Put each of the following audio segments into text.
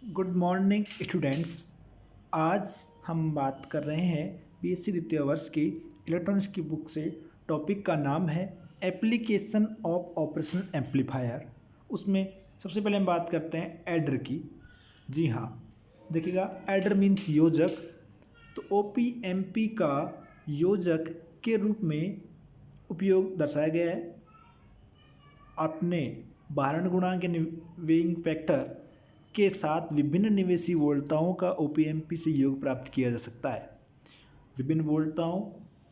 Good morning students. आज हम बात कर रहे हैं बीएससी द्वितीय वर्ष की इलेक्ट्रॉनिक्स की बुक से। टॉपिक का नाम है एप्लीकेशन ऑफ ऑपरेशनल एम्पलीफायर। उसमें सबसे पहले हम बात करते हैं एडर की। जी हाँ, देखिएगा, एडर मीन्स योजक। तो ओपीएमपी का योजक के रूप में उपयोग दर्शाया गया है। अपने भारण गुणांक वेइंग फैक्टर के साथ विभिन्न निवेशी वोल्टताओं का ओपीएमपी से योग प्राप्त किया जा सकता है। विभिन्न वोल्टताओं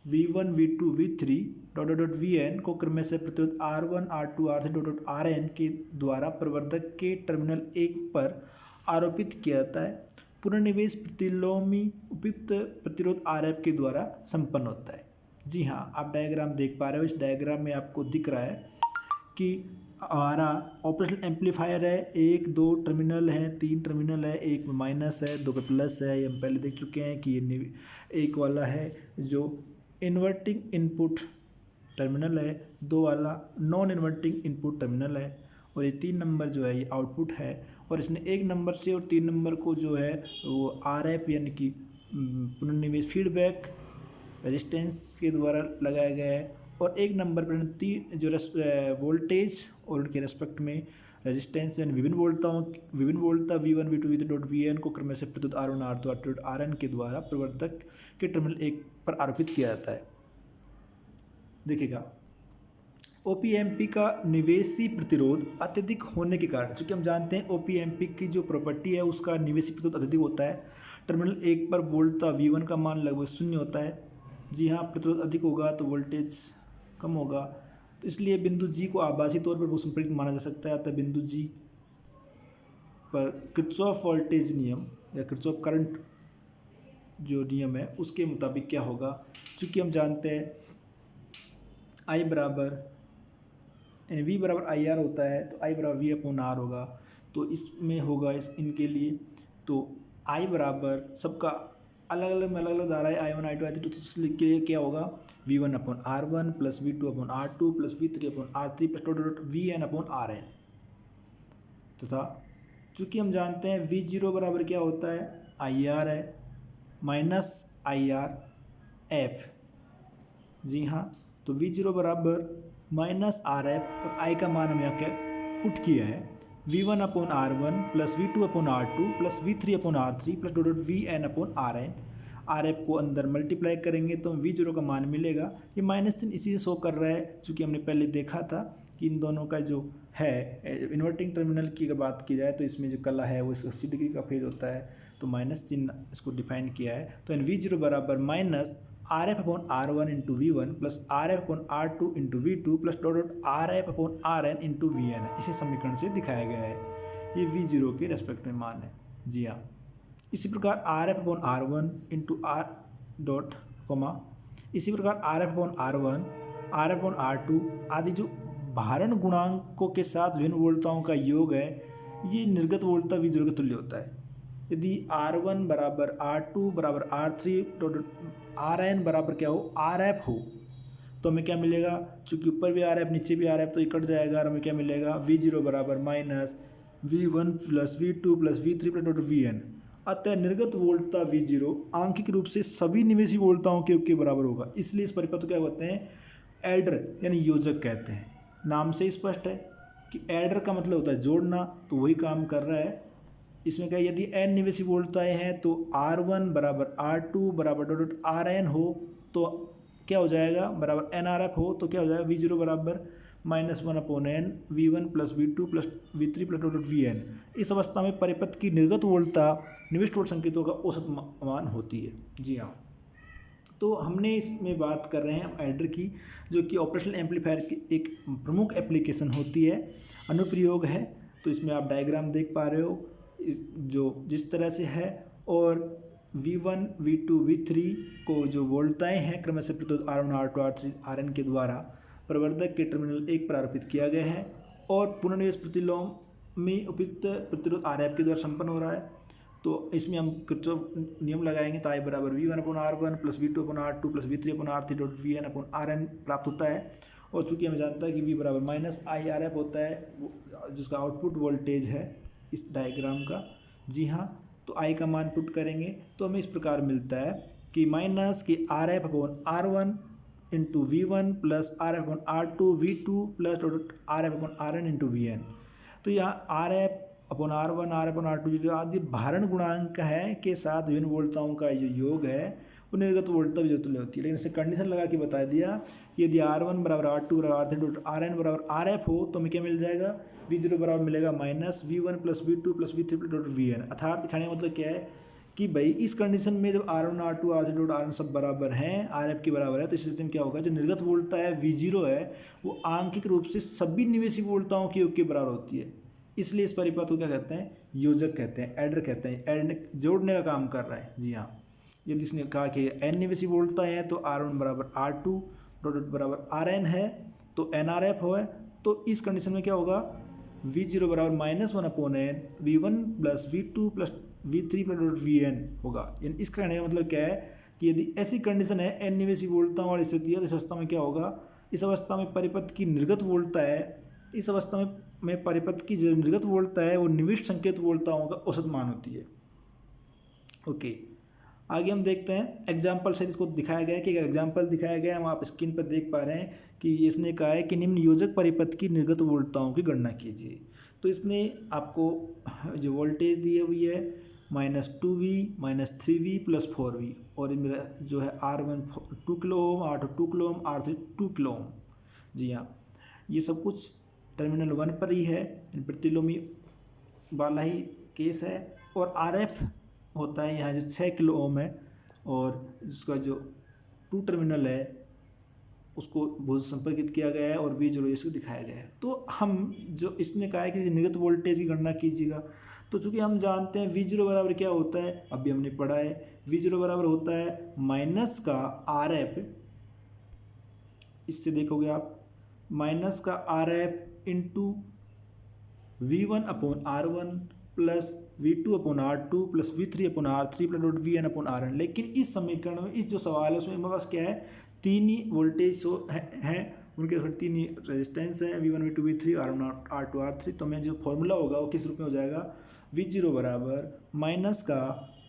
V1, V2, V3 dot dot dot Vn को क्रम से प्रतिरोध R1, R2, R3 dot dot Rn के द्वारा प्रवर्धक के टर्मिनल 1 पर आरोपित किया जाता है। पुनर्निवेश प्रतिलोमी उपयुक्त प्रतिरोध Rf के द्वारा संपन्न होता है। जी हाँ, आप डायग्राम देख पा रहे हो। इस डायग्राम में आपको दिख रहा है कि हमारा ऑपरेशनल एम्पलीफायर है। 1 2 टर्मिनल है, 3 टर्मिनल है, एक में माइनस है, 2 पे प्लस है। ये हम पहले देख चुके हैं कि ये एक वाला है जो इन्वर्टिंग इनपुट टर्मिनल है, 2 वाला नॉन इन्वर्टिंग इनपुट टर्मिनल है, और ये 3 नंबर जो है ये आउटपुट है। और इसने 1 नंबर से और 3 नंबर को जो है वो RF यानी कि पुनर्निवेश फीडबैक रेजिस्टेंस के द्वारा लगाया गया है। और 1 नंबर पर जो वोल्टेज और उनके रेस्पेक्ट में रेजिस्टेंस यानी विभिन्न वोल्टता V1, V2, V3 dot Vn को क्रम से प्रतिरोध R1, R2, R2 dot Rn के द्वारा प्रवर्तक के टर्मिनल 1 पर आरोपित किया जाता है। देखिएगा, ओपीएमपी का निवेशी प्रतिरोध अत्यधिक होने के कारण, चूँकि हम जानते हैं ओपीएमपी की जो प्रॉपर्टी है उसका निवेशी प्रतिरोध अत्यधिक होता है। टर्मिनल 1 पर वोल्टता V1 का मान लगभग 0 होता है। जी हाँ, प्रतिरोध अधिक होगा तो वोल्टेज कम होगा, तो इसलिए बिंदु जी को आभासी तौर पर संपर्कित माना जा सकता है। अतः बिंदु जी पर किर्चॉफ वोल्टेज नियम या किर्चॉफ करंट जो नियम है उसके मुताबिक क्या होगा, क्योंकि हम जानते हैं I बराबर यानी V बराबर IR होता है, तो I बराबर V अपॉन R होगा। तो इसमें होगा इनके लिए तो I बराबर सबका अलग अलग धाराएँ I1, I2, I3, तो लिख के क्या होगा V1 upon R1 plus V2 upon R2 plus V3 upon R3 plus dot dot Vn upon Rn तथा चूँकि हम जानते हैं V0 बराबर क्या होता है IR है माइनस IR F। जी हाँ, तो V0 बराबर माइनस RF और I का मान हम यहाँ क्या पुट किया है V1 upon R1 plus V2 upon R2 plus V3 upon R3 plus dot Vn upon Rn। RF को अंदर मल्टीप्लाई करेंगे तो V0 का मान मिलेगा। ये माइनस चिन्ह इसी से शो कर रहा है क्योंकि हमने पहले देखा था कि इन दोनों का जो है इन्वर्टिंग टर्मिनल की अगर बात की जाए तो इसमें जो कला है वो 80 डिग्री का फेज होता है, तो माइनस चिन्ह इसको डिफाइन किया है। तो V0 बराबर minus RF upon R1 into V1 plus RF upon R2 into V2 plus dot dot RF upon Rn into Vn इसी समीकरण से दिखाया गया है। ये V0 के रेस्पेक्ट में मान है। जी हाँ, इसी प्रकार RF upon R1 into R dot comma, इसी प्रकार RF upon R1, RF upon R2 आदि जो भारण गुणांकों के साथ विभिन्न वोल्टताओं का योग है, ये निर्गत वोल्टता V0 के तुल्य होता है। यदि R1 बराबर R2 बराबर R3 डॉट Rn बराबर क्या हो RF हो तो हमें क्या मिलेगा, चूँकि ऊपर भी RF नीचे भी RF तो ये कट जाएगा और हमें क्या मिलेगा V0 बराबर minus V1 plus V2 plus V3 plus dot Vn। अतः निर्गत वोल्टता V0 आंशिक रूप से सभी निवेशी वोल्टताओं के योग के बराबर होगा। इसलिए इस परिपथ को क्या कहते हैं एडर यानी योजक कहते हैं। नाम से स्पष्ट है कि एडर का मतलब होता है जोड़ना, तो वही काम कर रहा है। इसमें क्या यदि n निवेशी वोल्टताएँ हैं तो R1 बराबर R2 बराबर डॉट डॉट Rn हो तो क्या हो जाएगा बराबर NRF हो तो क्या हो जाएगा V0 बराबर -1 upon n V1 plus V2 plus V3 plus dot dot Vn। इस अवस्था में परिपथ की निर्गत वोल्टता निविष्ट वोल्ट संकेतों का औसत मान होती है। जी हाँ, तो हमने इसमें बात कर रहे हैं एडर की, जो कि ऑपरेशनल एम्पलीफायर की एक प्रमुख एप्लीकेशन होती है, अनुप्रयोग है। तो इसमें आप डायग्राम देख पा रहे हो जो जिस तरह से है, और V1, V2, V3 को जो वोल्टताएँ हैं क्रम से प्रतिरोध R1, R2, R3, Rn के द्वारा प्रवर्धक के टर्मिनल 1 पर आरोपित किया गया है, और पुनर्निवेश प्रतिलोम में उपयुक्त प्रतिरोध Rf के द्वारा संपन्न हो रहा है। तो इसमें हम किर्चॉफ नियम लगाएंगे तो I बराबर V1 upon R1 plus V2 upon R2 plus V3 upon R3 dot Vn upon Rn प्राप्त होता है। और चूँकि हमें जानता है कि V बराबर माइनस IRF होता है जिसका आउटपुट वोल्टेज है इस डायग्राम का, जी हाँ, तो आई का मान पुट करेंगे तो हमें इस प्रकार मिलता है कि माइनस कि R F upon R one into V one plus R F upon R two V two plus R F upon R N into V N. तो यहाँ R F upon R one R F upon R two जो आदि भारण गुणांक है के साथ विभिन्न वोल्टताओं का जो योग है वो निर्गत वोल्टता विद्युत होती है। लेकिन इसे कंडीशन लगा के बता दिया कि यदि आर वन बराबर आर टू बराबर आर थ्री आर एन बराबर आर एफ हो तो हमें क्या मिल जाएगा, वी जीरो बराबर मिलेगा minus V one plus V two plus V three plus V N. अर्थात दिखाने का मतलब क्या है कि भाई इस कंडीशन में जब R one R two R three R N सब बराबर हैं, आर एफ के बराबर है, तो इस स्थिति में क्या होगा, जो निर्गत वोल्टता है वी जीरो है वो आंकिक रूप से सभी निवेशी वोल्टताओं के योग के बराबर होती है। इसलिए इस परिपथ को क्या कहते हैं, योजक कहते हैं, एडर कहते हैं। एड जोड़ने का काम कर रहा है। जी हाँ, यदि इसने कहा कि एन निवेशी वोल्टता है तो आर वन बराबर आर टू डॉट बराबर आर एन है तो एन आर एफ हो है, तो इस कंडीशन में क्या होगा, वी जीरो बराबर minus one upon N V one plus V two plus V three plus dot V N होगा। इसका कहने का मतलब क्या है कि यदि ऐसी कंडीशन है एन निवेशी वोल्टताओं वाली स्थिति है तो इस अवस्था में क्या होगा, इस अवस्था में परिपथ की निर्गत वोल्टता है, इस अवस्था में परिपथ की जो निर्गत वोल्टता है वो निविष्ट संकेत वोल्टताओं का औसत मान होती है। ओके, आगे हम देखते हैं एग्जाम्पल से इसको दिखाया गया है कि एग्जाम्पल दिखाया गया है, हम आप स्क्रीन पर देख पा रहे हैं कि इसने कहा है कि निम्न योजक परिपथ की निर्गत वोल्टताओं की गणना कीजिए। तो इसने आपको जो वोल्टेज दी हुई है -2V -3V प्लस 4V और मेरा जो है R1 2 kilo ohm, R2 2 kilo ohm, R3 2 kilo ohm. जी हाँ, ये सब कुछ टर्मिनल 1 पर ही है, प्रतिलोमी वाला ही केस है। और RF होता है यहाँ जो 6 किलो ओम है और जिसका जो 2 टर्मिनल है उसको भूज संपर्कित किया गया है और वी जीरो इसको दिखाया गया है। तो हम जो इसने कहा है कि निर्गत वोल्टेज की गणना कीजिएगा, तो चूंकि हम जानते हैं वी जीरो बराबर क्या होता है, अभी हमने पढ़ा है, वी जीरो बराबर होता है माइनस का आर एफ, इससे देखोगे आप माइनस का R F into V one upon R one plus V two upon R two plus V three upon R three plus dot V N upon R N. लेकिन इस समीकरण में इस जो सवाल है उसमें हमारे पास क्या है, तीन ही वोल्टेज हैं, उनके तीन ही रेजिस्टेंस हैं, V one V two V three R one R two R three. तो हमें जो फॉर्मूला होगा वो किस रूप में हो जाएगा, वी जीरो बराबर माइनस का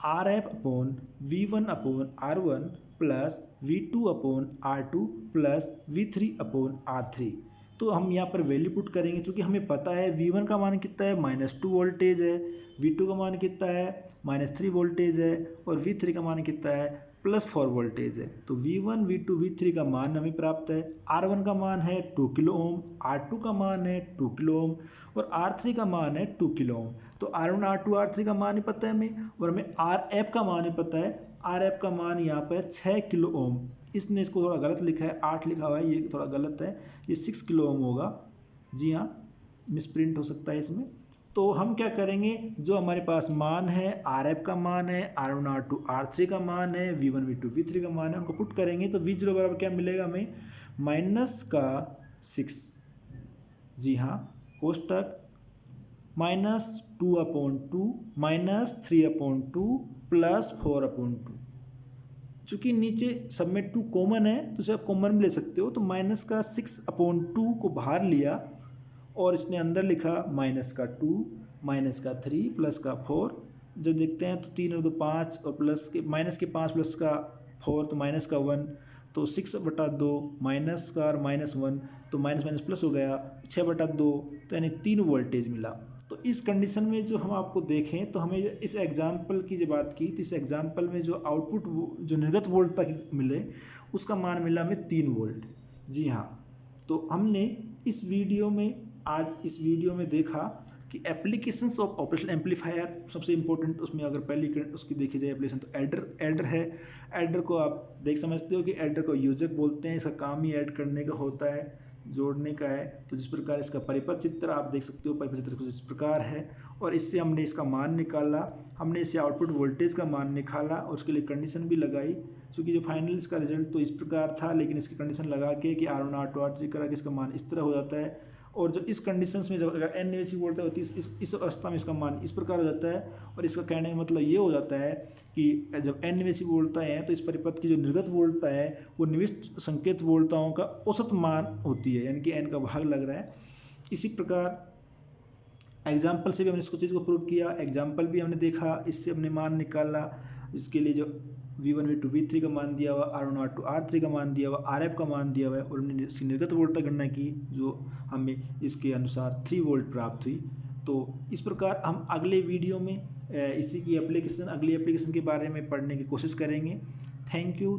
R F upon V one upon R one plus V two upon R two plus V three upon R three. तो हम यहाँ पर वैल्यू पुट करेंगे, क्योंकि हमें पता है V1 का मान कितना है -2 वोल्टेज है, V2 का मान कितना है -3 वोल्टेज है और V3 का मान कितना है +4 वोल्टेज है। तो V1 V2 V3 का मान हमें प्राप्त है। R1 का मान है 2 किलो ओम, R2 का मान है 2 किलो ओम और R3 का मान है 2 किलो ओम। तो R1 R2 R3 का मान ही पता है हमें और हमें RF का मान ही पता है। RF का मान यहाँ पर 6 किलो ओम, इसने इसको थोड़ा गलत लिखा है, 8 लिखा हुआ है, ये थोड़ा गलत है, ये 6 किलो ओम होगा। जी हाँ, मिसप्रिंट हो सकता है इसमें। तो हम क्या करेंगे, जो हमारे पास मान है RF का मान है, R1 R2 R3 का मान है, V1 V2 V3 का मान है, उनको पुट करेंगे तो V0 बराबर क्या मिलेगा हमें, माइनस का 6, जी हाँ, कोष्टक -2/2 -3/2 +4/2। चूँकि नीचे सब में 2 कॉमन है तो इसे आप कॉमन में ले सकते हो, तो माइनस का 6/2 को बाहर लिया और इसने अंदर लिखा माइनस का 2 माइनस का 3 प्लस का 4। जब देखते हैं तो 3 और 2 5 और प्लस के माइनस के 5 प्लस का 4 तो माइनस का 1, तो 6/2 माइनस का और -1 तो माइनस माइनस प्लस हो गया 6/2, तो यानी 3 वोल्टेज मिला। तो इस कंडीशन में जो हम आपको देखें तो हमें इस एग्जाम्पल की जो बात की तो इस एग्जाम्पल में जो आउटपुट जो निर्गत वोल्ट तक मिले उसका मान मिला हमें 3 वोल्ट। जी हाँ, तो हमने इस वीडियो में इस वीडियो में देखा कि एप्लीकेशंस ऑफ ऑपरेशनल एम्पलीफायर सबसे इंपॉर्टेंट, उसमें अगर पहली उसकी देखी जाए एप्लीकेशन तो एडर है। एडर को आप देख समझते हो कि एडर को योजक बोलते हैं, इसका काम ही ऐड करने का होता है, जोड़ने का है। तो जिस प्रकार इसका परिपथ चित्र आप देख सकते हो, परिपथ चित्र कुछ इस प्रकार है और इससे हमने इसका मान निकाला, हमने इससे आउटपुट वोल्टेज का मान निकाला और उसके लिए कंडीशन भी लगाई। क्योंकि जो फाइनल इसका रिजल्ट तो इस प्रकार था, लेकिन इसकी कंडीशन लगा के कि R1 R2 R3 करा के इसका मान इस तरह हो जाता है। और जो इस कंडीशंस में जब अगर n निवेशी वोल्टेज होती है इस अवस्था में इसका मान इस प्रकार हो जाता है। और इसका कहने का मतलब ये हो जाता है कि जब n निवेशी वोल्टता है तो इस परिपथ की जो निर्गत वोल्टता है वो निविष्ट संकेत वोल्टताओं का औसत मान होती है, यानी कि n का भाग लग रहा है। इसी प्रकार एग्जाम्पल से भी हमने इसको चीज़ को प्रूव किया, एग्जाम्पल भी हमने देखा, इससे हमने मान निकाला। इसके लिए जो V1 V2 V3 का मान दिया हुआ, R1 R2 R3 का मान दिया हुआ, RF का मान दिया हुआ है, और हमने इसकी निर्गत वोल्टता गणना की जो हमें इसके अनुसार 3 वोल्ट प्राप्त हुई। तो इस प्रकार हम अगले वीडियो में इसी की एप्लीकेशन, अगली एप्लीकेशन के बारे में पढ़ने की कोशिश करेंगे। Thank you.